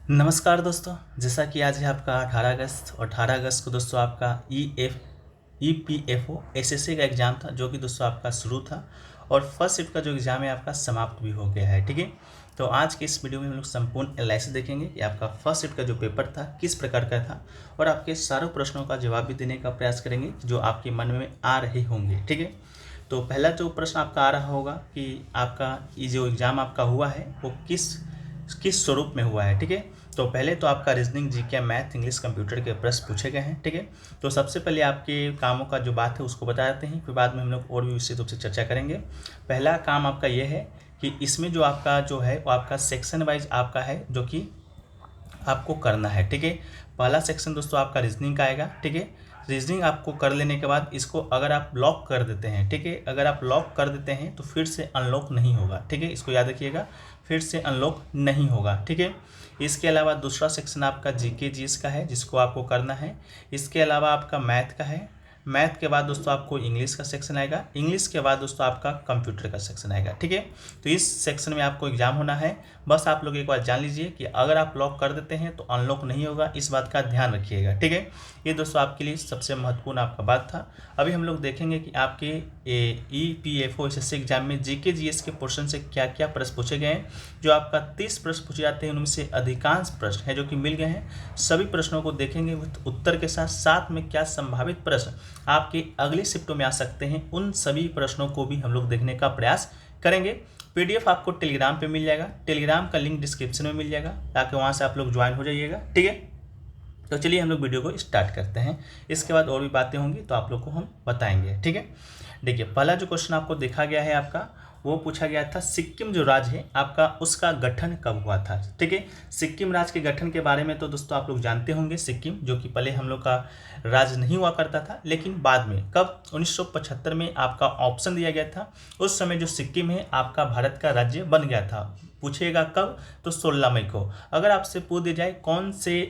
नमस्कार दोस्तों। जैसा कि आज है आपका 18 अगस्त और 18 अगस्त को दोस्तों आपका EPFO SSC का एग्ज़ाम था, जो कि दोस्तों आपका शुरू था और फर्स्ट शिफ्ट का जो एग्ज़ाम है आपका समाप्त भी हो गया है। ठीक है, तो आज के इस वीडियो में हम लोग संपूर्ण एनालिसिस देखेंगे कि आपका फर्स्ट शिफ्ट का जो पेपर था किस प्रकार का था और आपके सारों प्रश्नों का जवाब भी देने का प्रयास करेंगे जो आपके मन में आ रहे होंगे। ठीक है, तो पहला जो प्रश्न आपका आ रहा होगा कि आपका ये जो एग्ज़ाम आपका हुआ है वो किस किस स्वरूप में हुआ है। ठीक है, तो पहले तो आपका reasoning, GK, math, English, computer के प्रश्न पूछे गए हैं। ठीक है, तो सबसे पहले आपके कामों का जो बात है उसको बता देते हैं, फिर बाद में हम लोग और भी विस्तृत रूप से चर्चा करेंगे। पहला काम आपका ये है कि इसमें जो आपका जो है वो आपका सेक्शन वाइज आपका है जो कि आपको करना है। ठीक है, पहला सेक्शन दोस्तों आपका रीजनिंग का आएगा। ठीक है, रीजनिंग आपको कर लेने के बाद इसको अगर आप लॉक कर देते हैं, ठीक है, अगर आप लॉक कर देते हैं तो फिर से अनलॉक नहीं होगा। ठीक है, इसको याद रखिएगा, फिर से अनलॉक नहीं होगा। ठीक है, इसके अलावा दूसरा सेक्शन आपका जीके जीएस का है जिसको आपको करना है। इसके अलावा आपका मैथ का है। मैथ के बाद दोस्तों आपको इंग्लिश का सेक्शन आएगा। इंग्लिश के बाद दोस्तों आपका कंप्यूटर का सेक्शन आएगा। ठीक है, तो इस सेक्शन में आपको एग्जाम होना है। बस आप लोग एक बार जान लीजिए कि अगर आप लॉक कर देते हैं तो अनलॉक नहीं होगा, इस बात का ध्यान रखिएगा। ठीक है, ये दोस्तों आपके लिए सबसे महत्वपूर्ण आपका बात था। अभी हम लोग देखेंगे कि आपके EPFO SSC एग्जाम में जीके जीएस के पोर्शन से क्या क्या प्रश्न पूछे गए हैं। जो आपका 30 प्रश्न पूछे जाते हैं उनमें से अधिकांश प्रश्न है जो कि मिल गए हैं। सभी प्रश्नों को देखेंगे उत्तर के साथ साथ में क्या संभावित प्रश्न आपके अगले शिफ्टों में आ सकते हैं, उन सभी प्रश्नों को भी हम लोग देखने का प्रयास करेंगे। PDF आपको टेलीग्राम पे मिल जाएगा, टेलीग्राम का लिंक डिस्क्रिप्शन में मिल जाएगा, ताकि वहाँ से आप लोग ज्वाइन हो जाइएगा। ठीक है, तो चलिए हम लोग वीडियो को स्टार्ट करते हैं। इसके बाद और भी बातें होंगी तो आप लोग को हम बताएंगे। ठीक है, देखिए पहला जो क्वेश्चन आपको देखा गया है आपका वो पूछा गया था, सिक्किम जो राज्य है आपका उसका गठन कब हुआ था। ठीक है, सिक्किम राज्य के गठन के बारे में तो दोस्तों आप लोग जानते होंगे। सिक्किम जो कि पहले हम लोग का राज्य नहीं हुआ करता था, लेकिन बाद में कब 1975 में आपका ऑप्शन दिया गया था, उस समय जो सिक्किम है आपका भारत का राज्य बन गया था। पूछेगा कब, तो 16 मई को। अगर आपसे पूछ दिया जाए कौन से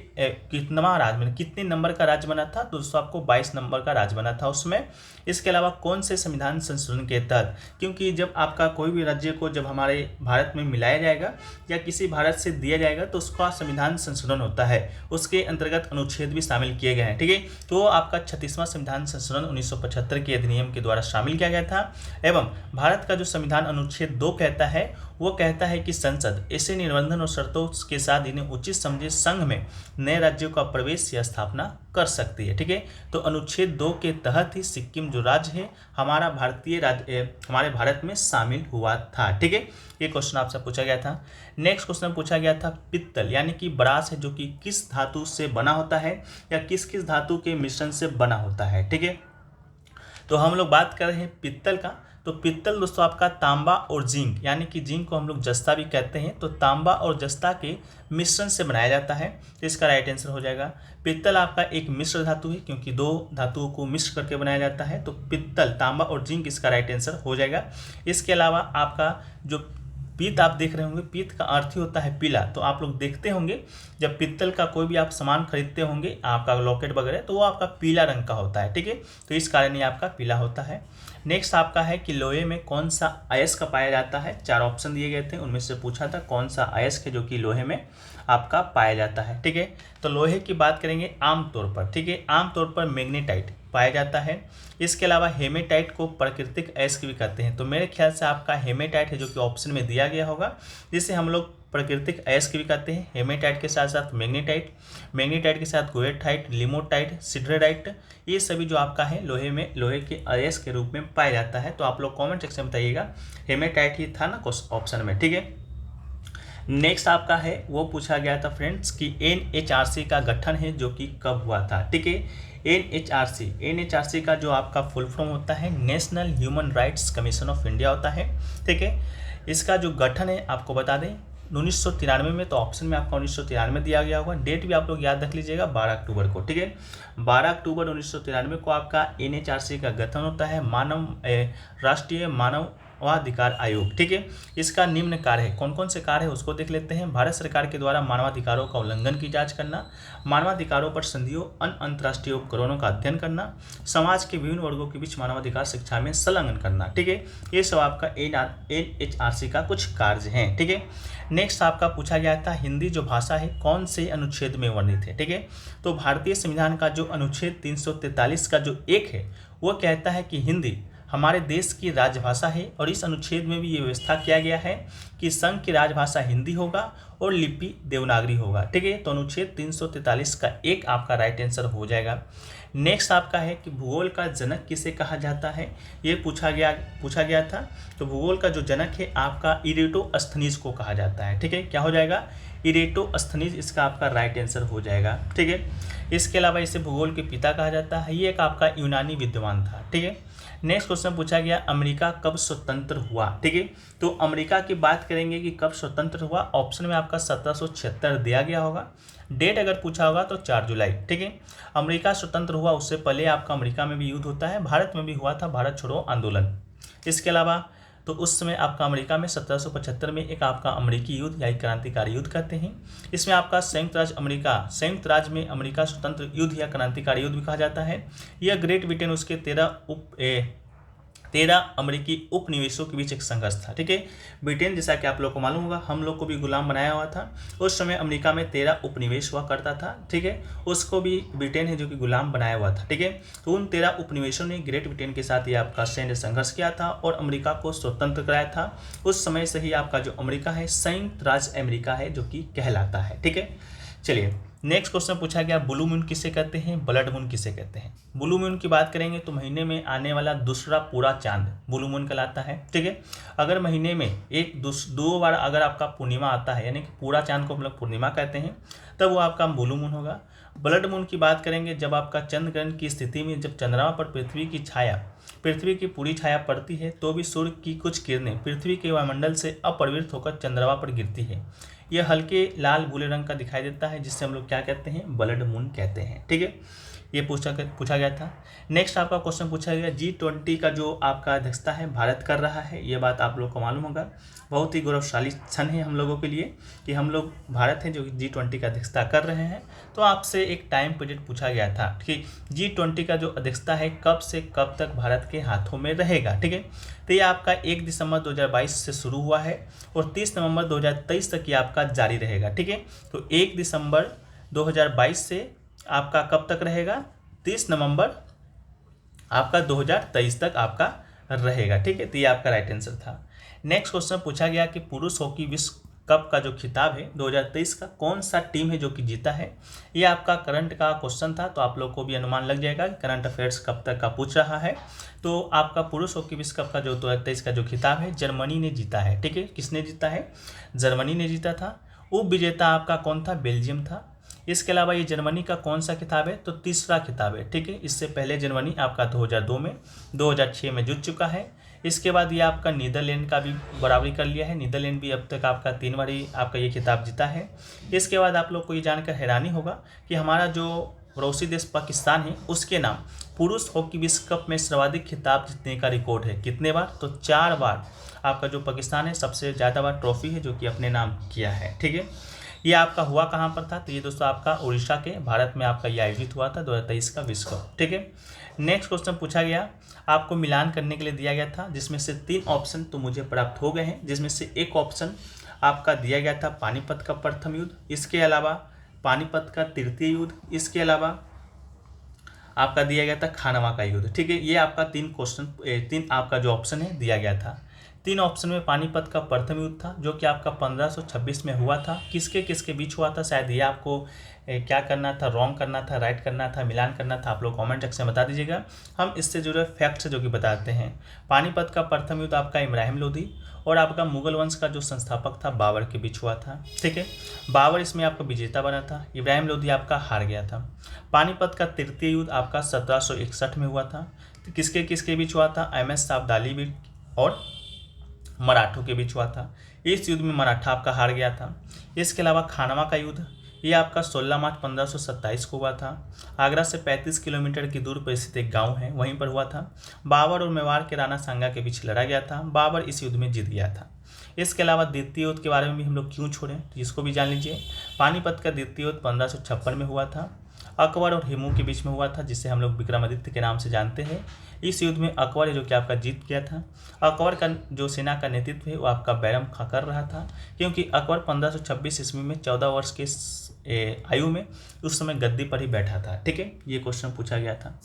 कितनवा राज्य में कितने नंबर का राज्य बना था, तो दोस्तों आपको 22 नंबर का राज्य बना था उसमें। इसके अलावा कौन से संविधान संशोधन के तहत, क्योंकि जब आपका कोई भी राज्य को जब हमारे भारत में मिलाया जाएगा या किसी भारत से दिया जाएगा तो उसका संविधान संशोधन होता है, उसके अंतर्गत अनुच्छेद भी शामिल किए गए हैं। ठीक है, तो आपका 36वां संविधान संशोधन 1975 के अधिनियम के द्वारा शामिल किया गया था। एवं भारत का जो संविधान अनुच्छेद 2 कहता है, वो कहता है कि संसद ऐसे निबंधन और शर्तों के साथ इन्हें उचित समझे संघ में नए राज्यों का प्रवेश या स्थापना कर सकती है। ठीक है, तो अनुच्छेद 2 के तहत ही सिक्किम जो राज्य है हमारा भारतीय राज्य हमारे भारत में शामिल हुआ था। ठीक है, ये क्वेश्चन आपसे पूछा गया था। नेक्स्ट क्वेश्चन पूछा गया था, पित्तल यानी कि ब्रास है जो कि किस धातु से बना होता है या किस किस धातु के मिश्रण से बना होता है। ठीक है, तो हम लोग बात कर रहे हैं पित्तल का। तो पित्तल दोस्तों आपका तांबा और जिंक यानी कि जिंक को हम लोग जस्ता भी कहते हैं, तो तांबा और जस्ता के मिश्रण से बनाया जाता है। तो इसका राइट आंसर हो जाएगा पित्तल आपका एक मिश्र धातु है, क्योंकि दो धातुओं को मिश्र करके बनाया जाता है। तो पित्तल, तांबा और जिंक इसका राइट आंसर हो जाएगा। इसके अलावा आपका जो पीत आप देख रहे होंगे, पीत का अर्थ ही होता है पीला। तो आप लोग देखते होंगे जब पित्तल का कोई भी आप सामान खरीदते होंगे, आपका लॉकेट वगैरह, तो वो आपका पीला रंग का होता है। ठीक है, तो इस कारण ये आपका पीला होता है। नेक्स्ट आपका है कि लोहे में कौन सा अयस्क पाया जाता है। 4 ऑप्शन दिए गए थे, उनमें से पूछा था कौन सा अयस्क है जो कि लोहे में आपका पाया जाता है। ठीक है, तो लोहे की बात करेंगे आमतौर पर। ठीक है, आमतौर पर मैग्नेटाइट पाया जाता है। इसके अलावा हेमेटाइट को प्राकृतिक अयस्क भी कहते हैं। तो मेरे ख्याल से आपका हेमेटाइट है जो कि ऑप्शन में दिया गया होगा, जिसे हम लोग प्राकृतिक अयस्क भी कहते हैं। हेमेटाइट के साथ साथ मैग्नेटाइट, मैग्नेटाइट के साथ गोएटाइट, लिमोटाइट, सिडरेटाइट, ये सभी जो आपका है लोहे में लोहे के अयस्क के रूप में पाया जाता है। तो आप लोग कमेंट सेक्शन में बताइएगा, हेमेटाइट ही था ना ऑप्शन में। ठीक है, नेक्स्ट आपका है वो पूछा गया था फ्रेंड्स कि NHRC का गठन है जो कि कब हुआ था। ठीक है, NHRC का जो आपका फुल फॉर्म होता है national human rights commission of India होता है। ठीक है, इसका जो गठन है आपको बता दें 1993 में, तो ऑप्शन में आपका 1993 दिया गया होगा। डेट भी आप लोग याद रख लीजिएगा 12 अक्टूबर को। ठीक है, 12 अक्टूबर 1993 को आपका NHRC का गठन होता है, राष्ट्रीय मानवाधिकार आयोग। ठीक है, इसका निम्न कार्य है, कौन कौन से कार्य है उसको देख लेते हैं। भारत सरकार के द्वारा मानवाधिकारों का उल्लंघन की जांच करना, मानवाधिकारों पर संधियों अंतर्राष्ट्रीय उपकरणों का अध्ययन करना, समाज के विभिन्न वर्गों के बीच मानवाधिकार शिक्षा में संलग्न करना। ठीक है, ये सब आपका NHRC का कुछ कार्य हैं। ठीक है, नेक्स्ट आपका पूछा गया था हिंदी जो भाषा है कौन से अनुच्छेद में वर्णित है। ठीक है, तो भारतीय संविधान का जो अनुच्छेद 343 का जो 1 है वो कहता है कि हिंदी हमारे देश की राजभाषा है, और इस अनुच्छेद में भी ये व्यवस्था किया गया है कि संघ की राजभाषा हिंदी होगा और लिपि देवनागरी होगा। ठीक है, तो अनुच्छेद 343 का 1 आपका राइट आंसर हो जाएगा। नेक्स्ट आपका है कि भूगोल का जनक किसे कहा जाता है, ये पूछा गया था। तो भूगोल का जो जनक है आपका इरेटोस्थनीज को कहा जाता है। ठीक है, क्या हो जाएगा, इरेटोस्थनीज इसका आपका राइट आंसर हो जाएगा। ठीक है, इसके अलावा इसे भूगोल के पिता कहा जाता है, ये एक आपका यूनानी विद्वान था। ठीक है, नेक्स्ट क्वेश्चन पूछा गया अमेरिका कब स्वतंत्र हुआ। ठीक है, तो अमेरिका की बात करेंगे कि कब स्वतंत्र हुआ, ऑप्शन में आपका 1776 दिया गया होगा। डेट अगर पूछा होगा तो 4 जुलाई। ठीक है, अमेरिका स्वतंत्र हुआ, उससे पहले आपका अमेरिका में भी युद्ध होता है, भारत में भी हुआ था भारत छोड़ो आंदोलन। इसके अलावा तो उस समय आपका अमेरिका में 1775 में एक आपका अमेरिकी युद्ध या क्रांतिकारी युद्ध कहते हैं। इसमें आपका संयुक्त राज्य में अमेरिका स्वतंत्र युद्ध या क्रांतिकारी युद्ध भी कहा जाता है। यह ग्रेट ब्रिटेन उसके 13 अमेरिकी उपनिवेशों के बीच एक संघर्ष था। ठीक है, ब्रिटेन जैसा कि आप लोग को मालूम होगा हम लोग को भी गुलाम बनाया हुआ था, उस समय अमेरिका में 13 उपनिवेश हुआ करता था। ठीक है, उसको भी ब्रिटेन है जो कि गुलाम बनाया हुआ था। ठीक है, तो उन 13 उपनिवेशों ने ग्रेट ब्रिटेन के साथ ये आपका सैन्य संघर्ष किया था और अमेरिका को स्वतंत्र कराया था। उस समय से ही आपका जो अमेरिका है संयुक्त राज्य अमेरिका है जो कि कहलाता है। ठीक है, चलिए नेक्स्ट क्वेश्चन पूछा गया ब्लू मून किसे कहते हैं, ब्लड मून किसे कहते हैं। ब्लू मून की बात करेंगे तो महीने में आने वाला दूसरा पूरा चांद ब्लू मून कहलाता है। ठीक है, अगर महीने में दो बार अगर आपका पूर्णिमा आता है, यानी कि पूरा चांद को हम लोग पूर्णिमा कहते हैं, तब वो आपका ब्लू मून होगा। ब्लड मून की बात करेंगे जब आपका चंद्र ग्रहण की स्थिति में जब चंद्रमा पर पृथ्वी की पूरी छाया पड़ती है तो भी सूर्य की कुछ किरणें पृथ्वी के वायुमंडल से अपरिवर्तित होकर चंद्रमा पर गिरती है। यह हल्के लाल भूरे रंग का दिखाई देता है, जिससे हम लोग क्या कहते हैं, ब्लड मून कहते हैं। ठीक है, ये पूछा गया था। नेक्स्ट आपका क्वेश्चन पूछा गया G20 का जो आपका अध्यक्षता है भारत कर रहा है, ये बात आप लोग को मालूम होगा। बहुत ही गौरवशाली क्षण है हम लोगों के लिए कि हम लोग भारत हैं जो G20 का अध्यक्षता कर रहे हैं। तो आपसे एक टाइम पीरियड पूछा गया था कि G20 का जो अध्यक्षता है कब से कब तक भारत के हाथों में रहेगा। ठीक है, तो ये आपका 1 दिसंबर 2022 से शुरू हुआ है और 30 नवंबर 2023 तक ये आपका जारी रहेगा। ठीक है, तो 1 दिसंबर 2022 से आपका कब तक रहेगा, 30 नवंबर आपका 2023 तक आपका रहेगा। ठीक है, तो ये आपका राइट आंसर था। नेक्स्ट क्वेश्चन पूछा गया कि पुरुष हॉकी विश्व कप का जो खिताब है 2023 का कौन सा टीम है जो कि जीता है। ये आपका करंट का क्वेश्चन था, तो आप लोग को भी अनुमान लग जाएगा कि करंट अफेयर्स कब तक का पूछ रहा है। तो आपका पुरुष हॉकी विश्व कप का जो 2023 का जो खिताब है जर्मनी ने जीता है। ठीक है, किसने जीता है, जर्मनी ने जीता था। उप विजेता आपका कौन था, बेल्जियम था। इसके अलावा ये जर्मनी का कौन सा खिताब है, तो तीसरा खिताब है। ठीक है, इससे पहले जर्मनी आपका 2002 में 2006 में जीत चुका है। इसके बाद ये आपका नीदरलैंड का भी बराबरी कर लिया है, नीदरलैंड भी अब तक आपका 3 बार ही आपका ये खिताब जीता है। इसके बाद आप लोग को ये जानकर हैरानी होगा कि हमारा जो पड़ोसी देश पाकिस्तान है उसके नाम पुरुष हॉकी विश्व कप में सर्वाधिक खिताब जीतने का रिकॉर्ड है। कितने बार, तो 4 बार आपका जो पाकिस्तान है सबसे ज़्यादा बार ट्रॉफी है जो कि अपने नाम किया है। ठीक है, ये आपका हुआ कहाँ पर था, तो ये दोस्तों आपका उड़ीसा के भारत में आपका ये आयोजित हुआ था 2023 का विश्व कप। ठीक है, नेक्स्ट क्वेश्चन पूछा गया आपको मिलान करने के लिए दिया गया था, जिसमें से 3 ऑप्शन तो मुझे प्राप्त हो गए हैं, जिसमें से एक ऑप्शन आपका दिया गया था पानीपत का प्रथम युद्ध, इसके अलावा पानीपत का तृतीय युद्ध, इसके अलावा आपका दिया गया था खानवा का युद्ध। ठीक है, ये आपका 3 आपका जो ऑप्शन है दिया गया था। 3 ऑप्शन में पानीपत का प्रथम युद्ध था जो कि आपका 1526 में हुआ था। किसके बीच हुआ था, शायद ये आपको क्या करना था, रॉन्ग करना था, राइट करना था, मिलान करना था, आप लोग कमेंट सेक्शन में बता दीजिएगा। हम इससे जुड़े फैक्ट्स जो कि बताते हैं। पानीपत का प्रथम युद्ध आपका इब्राहिम लोदी और आपका मुगल वंश का जो संस्थापक था बाबर के बीच हुआ था। ठीक है, बाबर इसमें आपका विजेता बना था, इब्राहिम लोदी आपका हार गया था। पानीपत का तृतीय युद्ध आपका 1761 में हुआ था। तो किसके बीच हुआ था, MS अब्दाली और मराठों के बीच हुआ था। इस युद्ध में मराठा आपका हार गया था। इसके अलावा खानवा का युद्ध ये आपका 16 मार्च 1527 को हुआ था। आगरा से 35 किलोमीटर की दूर पर स्थित एक गांव है, वहीं पर हुआ था। बाबर और मेवाड़ के राणा सांगा के बीच लड़ा गया था, बाबर इस युद्ध में जीत गया था। इसके अलावा द्वितीय युद्ध के बारे में भी हम लोग क्यों छोड़ें, तो इसको भी जान लीजिए। पानीपत का द्वितीय युद्ध 1556 में हुआ था अकबर और हुमायूं के बीच में हुआ था, जिसे हम लोग विक्रमादित्य के नाम से जानते हैं। इस युद्ध में अकबर जो कि आपका जीत गया था। अकबर का जो सेना का नेतृत्व है वो आपका बैरम खां कर रहा था, क्योंकि अकबर 1526 ईस्वी में 14 वर्ष के आयु में उस समय गद्दी पर ही बैठा था। ठीक है, ये क्वेश्चन पूछा गया था।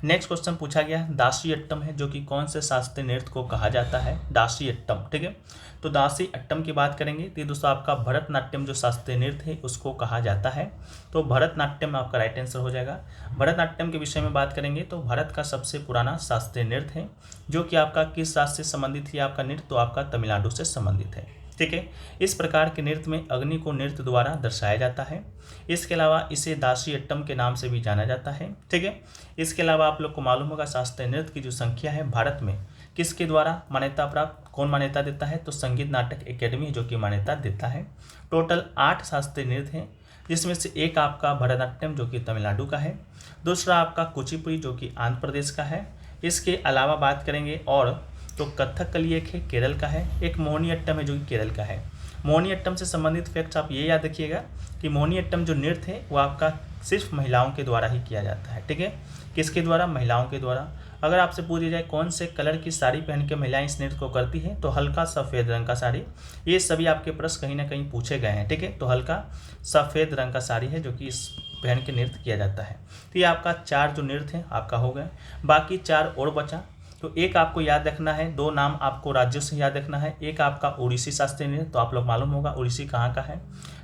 नेक्स्ट क्वेश्चन पूछा गया है दासी अट्टम है, जो कि कौन से शास्त्रीय नृत्य को कहा जाता है, दासी अट्टम। ठीक है, तो दासी अट्टम की बात करेंगे तो ये दोस्तों आपका भरतनाट्यम जो शास्त्रीय नृत्य है उसको कहा जाता है। तो भरतनाट्यम आपका राइट आंसर हो जाएगा। भरतनाट्यम के विषय में बात करेंगे तो भारत का सबसे पुराना शास्त्रीय नृत्य है, जो कि आपका किस राज्य से संबंधित है आपका नृत्य, तो आपका तमिलनाडु से संबंधित है। ठीक है, इस प्रकार के नृत्य में अग्नि को नृत्य द्वारा दर्शाया जाता है। इसके अलावा इसे दासी अट्टम के नाम से भी जाना जाता है। ठीक है, इसके अलावा आप लोग को मालूम होगा शास्त्रीय नृत्य की जो संख्या है भारत में किसके द्वारा मान्यता प्राप्त, कौन मान्यता देता है, तो संगीत नाटक एकेडमी जो कि मान्यता देता है। टोटल 8 शास्त्रीय नृत्य हैं, जिसमें से एक आपका भरतनाट्यम जो कि तमिलनाडु का है, दूसरा आपका कुचिपुड़ी जो कि आंध्र प्रदेश का है। इसके अलावा बात करेंगे और तो कथकली एक है केरल का है, एक मोहिनीअट्टम है जो कि केरल का है। मोहिनीअट्टम से संबंधित फैक्ट्स आप ये याद रखिएगा कि मोहिनीअट्टम जो नृत्य है वो आपका सिर्फ महिलाओं के द्वारा ही किया जाता है। ठीक है, किसके द्वारा, महिलाओं के द्वारा। अगर आपसे पूछी जाए कौन से कलर की साड़ी पहन के महिलाएं इस नृत्य को करती हैं, तो हल्का सफ़ेद रंग का साड़ी। ये सभी आपके प्रश्न कहीं ना कहीं पूछे गए हैं। ठीक है, तो हल्का सफ़ेद रंग का साड़ी है जो कि इस पहन के नृत्य किया जाता है। तो ये आपका 4 जो नृत्य हैं आपका हो गए, बाकी 4 और बचा। तो एक आपको याद रखना है, 2 नाम आपको राज्यों से याद रखना है। एक आपका उड़ीसी शास्त्रीय नृत्य, तो आप लोग मालूम होगा उड़ीसी कहाँ का है,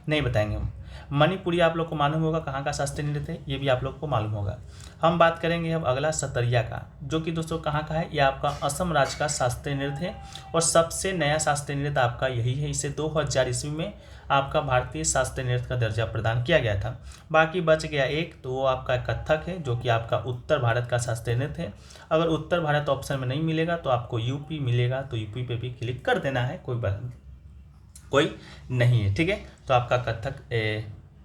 नहीं बताएंगे हम। मणिपुरी आप लोग को मालूम होगा कहाँ का शास्त्रीय नृत्य है, ये भी आप लोग को मालूम होगा। हम बात करेंगे अब अगला सतरिया का, जो कि दोस्तों कहाँ का है, ये आपका असम राज्य का शास्त्रीय नृत्य है और सबसे नया शास्त्रीय नृत्य आपका यही है। इसे 2000 ईस्वी में आपका भारतीय शास्त्रीय नृत्य का दर्जा प्रदान किया गया था। बाकी बच गया एक, तो वो आपका कथक है जो कि आपका उत्तर भारत का शास्त्रीय नृत्य है। अगर उत्तर भारत ऑप्शन में नहीं मिलेगा तो आपको यूपी मिलेगा, तो यूपी पे भी क्लिक कर देना है, कोई नहीं है। ठीक है, तो आपका कथक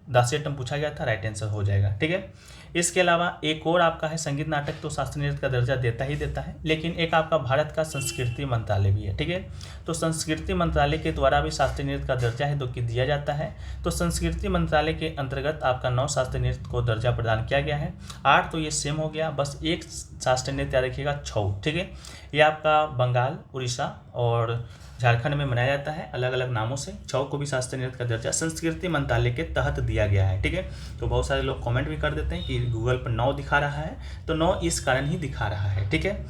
दासी अट्टम पूछा गया था, राइट आंसर हो जाएगा। ठीक है, इसके अलावा एक और आपका है संगीत नाटक, तो शास्त्रीय नृत्य का दर्जा देता ही देता है, लेकिन एक आपका भारत का संस्कृति मंत्रालय भी है। ठीक है, तो संस्कृति मंत्रालय के द्वारा भी शास्त्रीय नृत्य का दर्जा है जो कि दिया जाता है। तो संस्कृति मंत्रालय के अंतर्गत आपका 9 शास्त्रीय नृत्य को दर्जा प्रदान किया गया है। 8 तो ये सेम हो गया, बस एक शास्त्रीय नृत्य याद रखिएगा, छऊ। ठीक है, ये आपका बंगाल, उड़ीसा और झारखंड में मनाया जाता है अलग अलग नामों से। छऊ को भी शास्त्रीय नृत्य का दर्जा संस्कृति मंत्रालय के तहत दिया गया है। ठीक है, तो बहुत सारे लोग कमेंट भी कर देते हैं कि गूगल पर 9 दिखा रहा है, तो 9 इस कारण ही दिखा रहा है। ठीक है,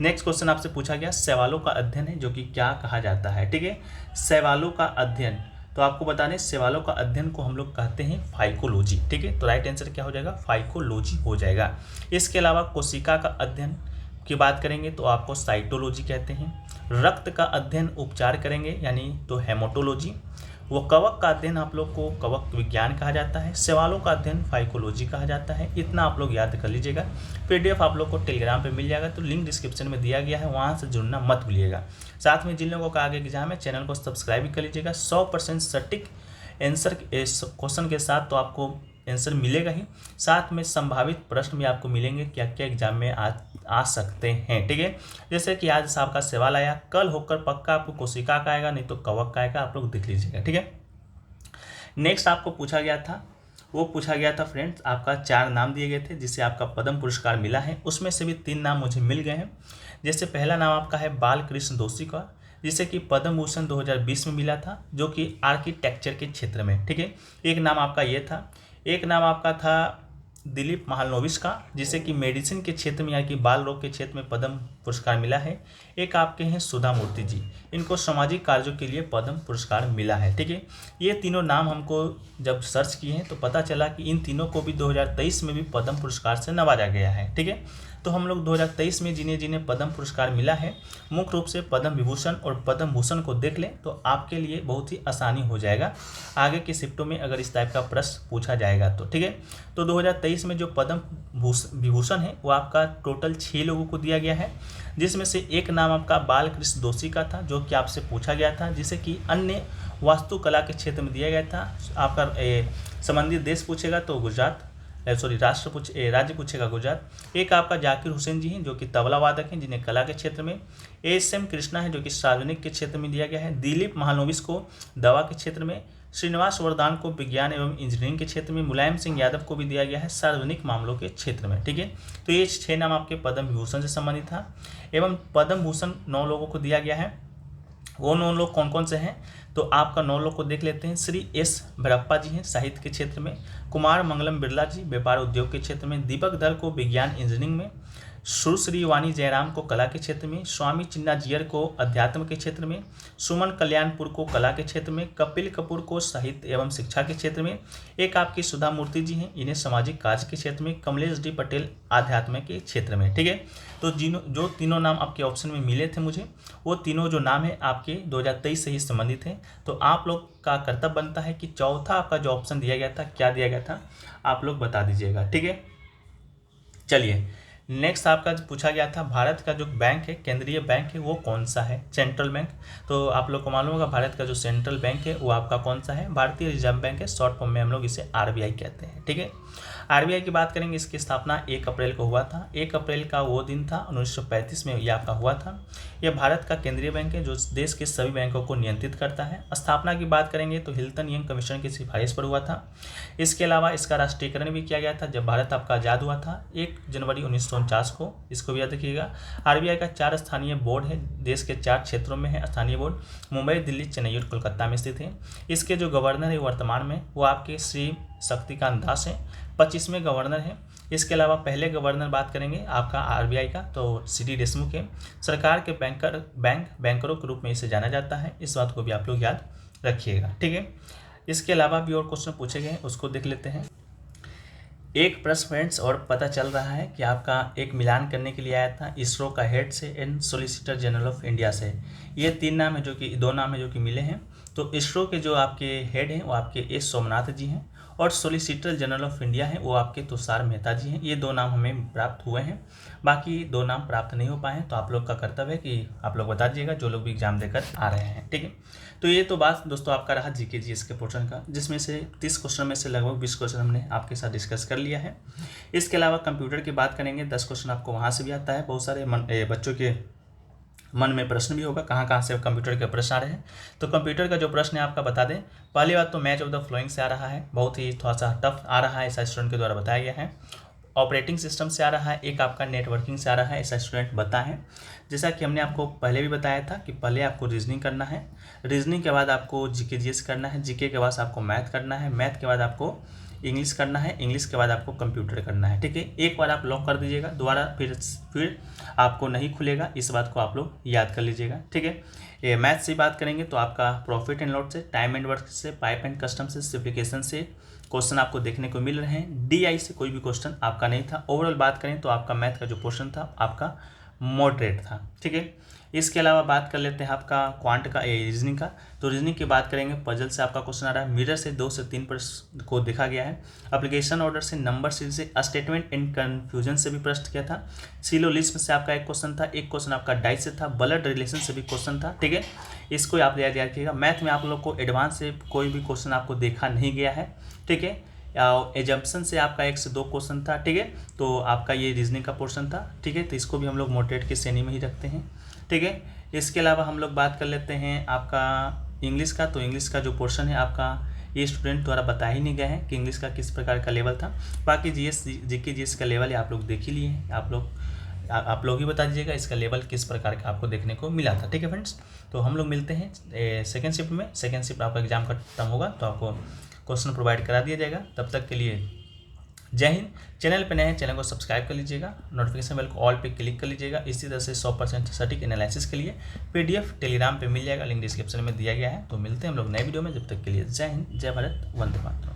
नेक्स्ट क्वेश्चन आपसे पूछा गया शैवालों का अध्ययन है, जो कि क्या कहा जाता है। ठीक है, शैवालों का अध्ययन, तो आपको बता दें शैवालों का अध्ययन को हम लोग कहते हैं फाइकोलॉजी। ठीक है, तो राइट आंसर क्या हो जाएगा, फाइकोलॉजी हो जाएगा। इसके अलावा कोशिका का अध्ययन की बात करेंगे तो आपको साइटोलॉजी कहते हैं। रक्त का अध्ययन उपचार करेंगे यानी तो हेमोटोलॉजी। वो कवक का अध्ययन आप लोग को कवक विज्ञान कहा जाता है। शैवालों का अध्ययन फाइकोलॉजी कहा जाता है। इतना आप लोग याद कर लीजिएगा। पीडीएफ आप लोग को टेलीग्राम पे मिल जाएगा, तो लिंक डिस्क्रिप्शन में दिया गया है, वहाँ से जुड़ना मत भूलिएगा। साथ में जिन लोगों का आगे एग्जाम है चैनल को सब्सक्राइब भी कर लीजिएगा। 100% सटीक आंसर क्वेश्चन के साथ तो आपको आंसर मिलेगा ही, साथ में संभावित प्रश्न भी आपको मिलेंगे क्या क्या एग्जाम में आ सकते हैं। ठीक है, जैसे कि आज आपका सवाल आया, कल होकर पक्का आपको कोशिका का आएगा, नहीं तो कवक का आएगा, आप लोग देख लीजिएगा। ठीक है, नेक्स्ट आपको पूछा गया था, वो पूछा गया था फ्रेंड्स, आपका 4 नाम दिए गए थे जिससे आपका पद्म पुरस्कार मिला है। उसमें से भी 3 नाम मुझे मिल गए हैं। जैसे पहला नाम आपका है बालकृष्ण दोषी का, जिसे कि पद्म भूषण 2020 में मिला था, जो कि आर्किटेक्चर के क्षेत्र में। ठीक है, एक नाम आपका ये था। एक नाम आपका था दिलीप महालनोबिस का, जिसे कि मेडिसिन के क्षेत्र में यानी कि बाल रोग के क्षेत्र में पद्म पुरस्कार मिला है। एक आपके हैं सुधा मूर्ति जी, इनको सामाजिक कार्यों के लिए पद्म पुरस्कार मिला है। ठीक है, ये तीनों नाम हमको जब सर्च किए हैं तो पता चला कि इन तीनों को भी 2023 में भी पद्म पुरस्कार से नवाजा गया है। ठीक है, तो हम लोग 2023 में जिन्हें जिन्हें पद्म पुरस्कार मिला है, मुख्य रूप से पद्म विभूषण और पद्म भूषण को देख लें तो आपके लिए बहुत ही आसानी हो जाएगा आगे के शिफ्टों में अगर इस टाइप का प्रश्न पूछा जाएगा तो। ठीक है, तो 2023 में जो पद्म विभूषण है वो आपका टोटल 6 लोगों को दिया गया है, जिसमें से एक नाम आपका बालकृष्ण दोषी का था, जो कि आपसे पूछा गया था, जिसे कि अन्य वास्तुकला के क्षेत्र में दिया गया था। आपका संबंधित देश पूछेगा तो गुजरात, राज्य पूछेगा गुजरात। एक आपका जाकिर हुसैन जी हैं जो कि तबला वादक हैं, जिन्हें कला के क्षेत्र में। एस.एम. कृष्णा है जो कि सार्वजनिक के क्षेत्र में दिया गया है। दिलीप महालनोबिस को दवा के क्षेत्र में। श्रीनिवास वरदान को विज्ञान एवं इंजीनियरिंग के क्षेत्र में। मुलायम सिंह यादव को भी दिया गया है सार्वजनिक मामलों के क्षेत्र में। ठीक है, तो ये 6 नाम आपके पद्म विभूषण से संबंधित था। एवं पद्म भूषण 9 लोगों को दिया गया है। वो 9 लोग कौन कौन से हैं, तो आपका 9 लोग को देख लेते हैं। श्री एस भरप्पा जी हैं साहित्य के क्षेत्र में। कुमार मंगलम बिरला जी व्यापार उद्योग के क्षेत्र में। दीपक दल को विज्ञान इंजीनियरिंग में। सुश्री वाणी जयराम को कला के क्षेत्र में। स्वामी चिन्नाजियर को अध्यात्म के क्षेत्र में। सुमन कल्याणपुर को कला के क्षेत्र में। कपिल कपूर को साहित्य एवं शिक्षा के क्षेत्र में। एक आपकी सुधा मूर्ति जी हैं, इन्हें सामाजिक कार्य के क्षेत्र में। कमलेश डी पटेल आध्यात्म के क्षेत्र में। ठीक है, तो जो तीनों नाम आपके ऑप्शन में मिले थे मुझे, वो तीनों जो नाम है आपके 2023 से ही संबंधित हैं। तो आप लोग का कर्तव्य बनता है कि चौथा आपका जो ऑप्शन दिया गया था, क्या दिया गया था, आप लोग बता दीजिएगा। ठीक है, चलिए नेक्स्ट आपका पूछा गया था भारत का जो बैंक है, केंद्रीय बैंक है, वो कौन सा है, सेंट्रल बैंक। तो आप लोग को मालूम होगा भारत का जो सेंट्रल बैंक है वो आपका कौन सा है, भारतीय रिजर्व बैंक है। शॉर्ट फॉर्म में हम लोग इसे RBI कहते हैं। ठीक है, RBI की बात करेंगे, इसकी स्थापना 1 अप्रैल को हुआ था। 1 अप्रैल का वो दिन था 1935 में यह आपका हुआ था। यह भारत का केंद्रीय बैंक है जो देश के सभी बैंकों को नियंत्रित करता है। स्थापना की बात करेंगे तो हिल्टन यंग कमीशन की सिफारिश पर हुआ था। इसके अलावा इसका राष्ट्रीयकरण भी किया गया था जब भारत आपका आज़ाद हुआ था 1 जनवरी 1949 को। इसको भी याद रखिएगा। RBI का 4 स्थानीय बोर्ड है, देश के 4 क्षेत्रों में है स्थानीय बोर्ड, मुंबई, दिल्ली, चेन्नई और कोलकाता में स्थित है। इसके जो गवर्नर है वर्तमान में वो आपके श्री शक्तिकांत दास है, 25वें गवर्नर है। इसके अलावा पहले गवर्नर बात करेंगे आपका RBI का तो CD देशमुख है। सरकार के बैंकरों के रूप में इसे जाना जाता है, इस बात को भी आप लोग याद रखिएगा। ठीक है, इसके अलावा भी और क्वेश्चन पूछे गए हैं, उसको देख लेते हैं। एक प्रश्न फ्रेंड्स और पता चल रहा है कि आपका एक मिलान करने के लिए आया था इसरो का हेड से and solicitor general of India से। ये 2 नाम है जो कि मिले हैं। तो इसरो के जो आपके हेड हैं वो आपके एस सोमनाथ जी हैं और सॉलिसिटर जनरल ऑफ इंडिया हैं वो आपके तुषार मेहता जी हैं। ये 2 नाम हमें प्राप्त हुए हैं, बाकी 2 नाम प्राप्त नहीं हो पाए हैं। तो आप लोग का कर्तव्य है कि आप लोग बता दीजिएगा जो लोग भी एग्जाम देकर आ रहे हैं। ठीक है, तो ये तो बात दोस्तों आपका रहा GK GS के पोर्शन का, जिसमें से 30 क्वेश्चन में से लगभग 20 क्वेश्चन हमने आपके साथ डिस्कस कर लिया है। इसके अलावा कंप्यूटर की बात करेंगे, 10 क्वेश्चन आपको वहाँ से भी आता है। बहुत सारे बच्चों के मन में प्रश्न भी होगा कहाँ से कंप्यूटर के प्रश्न आ रहे हैं। तो कंप्यूटर का जो प्रश्न है आपका बता दें। पहली बात तो मैच ऑफ द फ्लोइंग से आ रहा है, बहुत ही थोड़ा सा टफ आ रहा है, ऐसा स्टूडेंट के द्वारा बताया गया है। ऑपरेटिंग सिस्टम से आ रहा है, एक आपका नेटवर्किंग से आ रहा है, ऐसा स्टूडेंट बताएं। जैसा कि हमने आपको पहले भी बताया था कि पहले आपको रीजनिंग करना है, रीजनिंग के बाद आपको GK GS करना है, GK के बाद आपको मैथ करना है, मैथ के बाद आपको इंग्लिश करना है, इंग्लिश के बाद आपको कंप्यूटर करना है। ठीक है, एक बार आप लॉक कर दीजिएगा, दोबारा फिर आपको नहीं खुलेगा, इस बात को आप लोग याद कर लीजिएगा। ठीक है, ये मैथ से बात करेंगे तो आपका प्रॉफिट एंड लॉस से, टाइम एंड वर्क से, पाइप एंड कस्टम से, सिम्प्लिफिकेशन से क्वेश्चन आपको देखने को मिल रहे हैं। DI से कोई भी क्वेश्चन आपका नहीं था। ओवरऑल बात करें तो आपका मैथ का जो पोर्शन था आपका मॉडरेट था। ठीक है, इसके अलावा बात कर लेते हैं आपका क्वांट का रीजनिंग का। तो रीजनिंग की बात करेंगे, पजल से आपका क्वेश्चन आ रहा है, मिरर से 2 से 3 प्रश्न को देखा गया है, एप्लीकेशन ऑर्डर से, नंबर सीरीज से, स्टेटमेंट एंड कन्फ्यूजन से भी प्रश्न किया था, सिलोलिज्म से आपका एक क्वेश्चन था, एक क्वेश्चन आपका डाइट से था, ब्लड रिलेशन से भी क्वेश्चन था। ठीक है, इसको आप याद रखिएगा। मैथ में आप लोग को एडवांस से कोई भी क्वेश्चन आपको देखा नहीं गया है। ठीक है, एजम्पशन से आपका 1 से 2 क्वेश्चन था। ठीक है, तो आपका ये रीजनिंग का पोर्शन था। ठीक है, तो इसको भी हम लोग मॉडरेट की श्रेणी में ही रखते हैं। ठीक है, इसके अलावा हम लोग बात कर लेते हैं आपका इंग्लिश का। तो इंग्लिश का जो पोर्शन है आपका ये स्टूडेंट द्वारा बता ही नहीं गए हैं कि इंग्लिश का किस प्रकार का लेवल था। बाकी GK GS का लेवल है आप लोग देख ही लिए हैं। आप लोग ही बता दीजिएगा इसका लेवल किस प्रकार का आपको देखने को मिला था। ठीक है फ्रेंड्स, तो हम लोग मिलते हैं सेकेंड शिफ्ट में। सेकेंड शिफ्ट आपका एग्जाम खत्म होगा तो आपको क्वेश्चन प्रोवाइड करा दिया जाएगा। तब तक के लिए जय हिंद। चैनल पे नए हैं, चैनल को सब्सक्राइब कर लीजिएगा, नोटिफिकेशन बेल को ऑल पे क्लिक कर लीजिएगा। इसी तरह से 100% सटीक एनालिसिस के लिए PDF टेलीग्राम पे मिल जाएगा, लिंक डिस्क्रिप्शन में दिया गया है। तो मिलते हैं हम लोग नए वीडियो में, जब तक के लिए जय हिंद, जय भारत, वंदे मातरम।